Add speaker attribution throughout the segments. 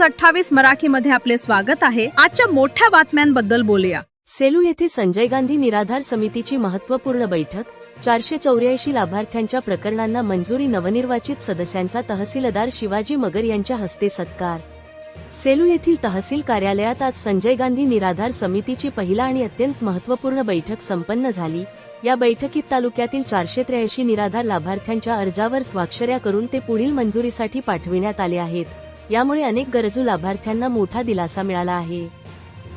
Speaker 1: News 28 मराठीमध्ये आपले स्वागत आहे। आजच्या मोठ्या बातम्यांबद्दल बोलूया।
Speaker 2: सेलू येथे संजय गांधी निराधार समितीची महत्त्वपूर्ण बैठक। 484 लाभार्थ्यांच्या प्रकरणांना मंजुरी। नवनिर्वाचित सदस्यांचा तहसीलदार शिवाजी मगर यांच्या हस्ते सत्कार। सेलू येथील तहसील कार्यालयात आज संजय गांधी निराधार समितीची पहिला आणि अत्यंत महत्त्वपूर्ण बैठक संपन्न झाली। या बैठकीत तालुक्यातील 483 निराधार लाभार्थ्यांच्या अर्जावर स्वाक्षऱ्या करून ते पुढील मंजुरीसाठी पाठविण्यात आले आहेत। यामुळे अनेक गरजू लाभार्थ्यांना मोठा दिलासा मिळाला आहे।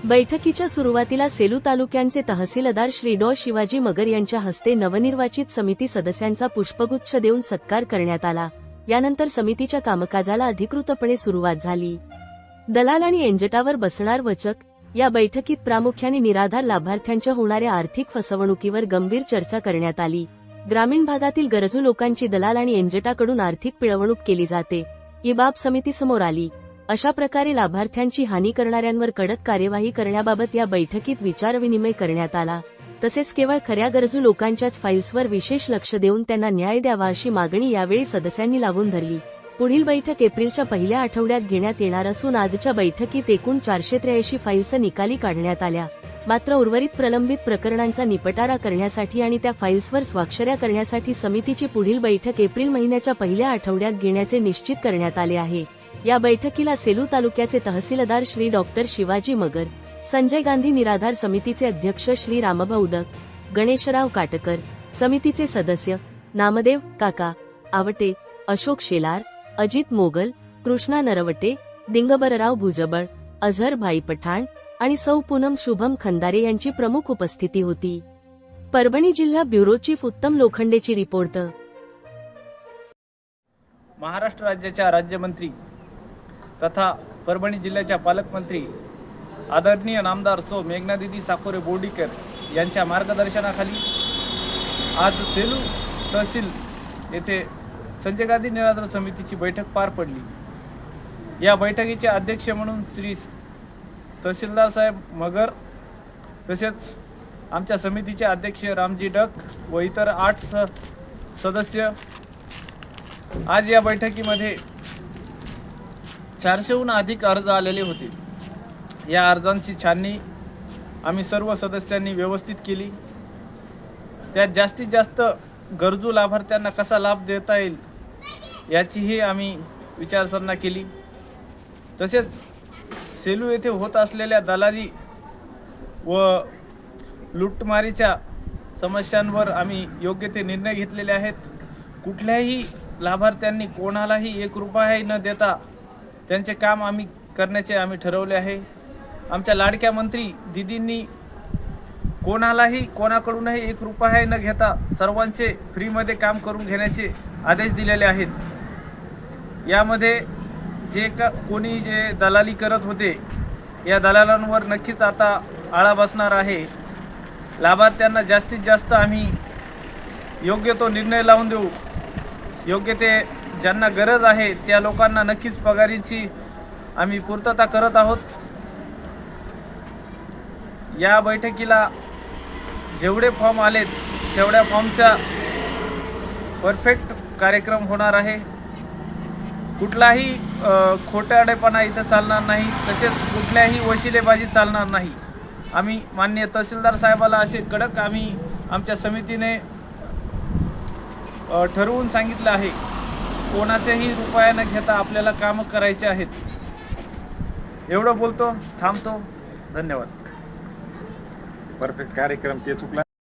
Speaker 2: बैठकीच्या सुरुवातीला सेलू तालुक्यांचे तहसीलदार श्री डॉ शिवाजी मगर यांच्या हस्ते नवनिर्वाचित समिती सदस्यांचा पुष्पगुच्छ देऊन सत्कार करण्यात आला। यानंतर समितीच्या कामकाजाला अधिकृतपणे सुरुवात झाली। दलाल आणि एजंटावर बसणार वचक। या बैठकीत प्रामुख्याने निराधार लाभार्थ्यांच्या होणाऱ्या आर्थिक फसवणुकीवर गंभीर चर्चा करण्यात आली। ग्रामीण भागातील गरजू लोकांची दलाल आणि एजंटाकडून आर्थिक पिळवणूक केली जाते, ही बाब समितीसमोर आली। अशा प्रकारे लाभार्थ्यांची हानी करणाऱ्यांवर कडक कार्यवाही करण्याबाबत या बैठकीत विचारविनिमय करण्यात आला। तसेच केवळ खऱ्या गरजू लोकांच्याच फाईल्सवर विशेष लक्ष देऊन त्यांना न्याय द्यावा अशी मागणी यावेळी सदस्यांनी लावून धरली। पुढील बैठक एप्रिलच्या पहिल्या आठवड्यात घेण्यात येणार असून आजच्या बैठकीत एकूण 483 फाईल्स निकाली काढण्यात आल्या। मात्र उर्वरित प्रलंबित प्रकरणांचा निपटारा करण्यासाठी आणि त्या फाईल्सवर स्वाक्षऱ्या करण्यासाठी समितीची पुढील बैठक एप्रिल महिन्याच्या पहिल्या आठवड्यात घेण्याचे निश्चित करण्यात आले आहे। या बैठकीला सेलू तालुक्याचे तहसीलदार श्री डॉ शिवाजी मगर, संजय गांधी निराधार समितीचे अध्यक्ष श्री रामभाऊ डक, गणेशराव काटकर, समितीचे सदस्य नामदेव काका आवटे, अशोक शेलार, अजित मोगल, कृष्णा नरवटे, दिंगबरराव भुजबळ, अझर भाई पठाण आणि सौ पूनम शुभम खंदारे यांची प्रमुख उपस्थिती होती। परभणी जिल्हा ब्युरो चीफ उत्तम लोखंडेची रिपोर्ट।
Speaker 3: महाराष्ट्र राज्याच्या राज्यमंत्री तथा परभणी जिल्ह्याच्या पालकमंत्री आदरणीय नामदार सौ मेघनादिदी साकोरे बोर्डीकर यांच्या मार्गदर्शनाखाली आज सेलू तहसील येथे संजय गांधी निराधार समितीची बैठक पार पडली। या बैठकीचे अध्यक्ष म्हणून श्री तहसीलदार साहेब मगर तसेच आमच्या समितीचे अध्यक्ष रामजी डक व इतर 8 सदस्य। आज या बैठकीमध्ये 400हून अधिक अर्ज आलेले होते। या अर्जांची छाननी आम्ही सर्व सदस्यांनी व्यवस्थित केली। त्यात जास्तीत जास्त गरजू लाभार्थ्यांना कसा लाभ देता येईल याचीही आम्ही विचारसरणी केली। तसेच सेलू येथे होत असलेल्या दलाली व लुटमारीच्या समस्यांवर आम्ही योग्य ते निर्णय घेतलेले आहेत। कुठल्याही लाभार्थ्यांनी कोणालाही 1 रुपयाही न देता त्यांचे काम आम्ही करण्याचे ठरवले आहे। आमच्या लाडक्या मंत्री दीदींनी कोणाकडूनही 1 रुपयाही न घेता सर्वांचे फ्रीमध्ये काम करून घेण्याचे आदेश दिलेले आहेत। यामध्ये कोणी दलाली करत होते या दलालांवर नक्कीच आता आळा बसणार आहे। लाभार्थ्यांना जास्तीत जास्त आम्ही योग्य तो निर्णय लावून देऊ। योग्य ते ज्यांना गरज आहे त्या लोकांना नक्कीच पगारीची आम्ही पूर्तता करत आहोत। या बैठकीला जेवढे फॉर्म आलेत तेवढ्या फॉर्मचा परफेक्ट कार्यक्रम होणार आहे। कुठलाही खोटारडेपणा इथं चालणार नाही, तसेच कुठल्याही वशिलेबाजी चालणार नाही। आम्ही माननीय तहसीलदार साहेबाला असे कडक आम्ही आमच्या समितीने ठरवून सांगितलं आहे, कोणाचेही रुपया न घेता आपल्याला कामं करायचे आहेत। एवढं बोलतो, थांबतो। धन्यवाद।
Speaker 4: परफेक्ट कार्यक्रम ते चुकला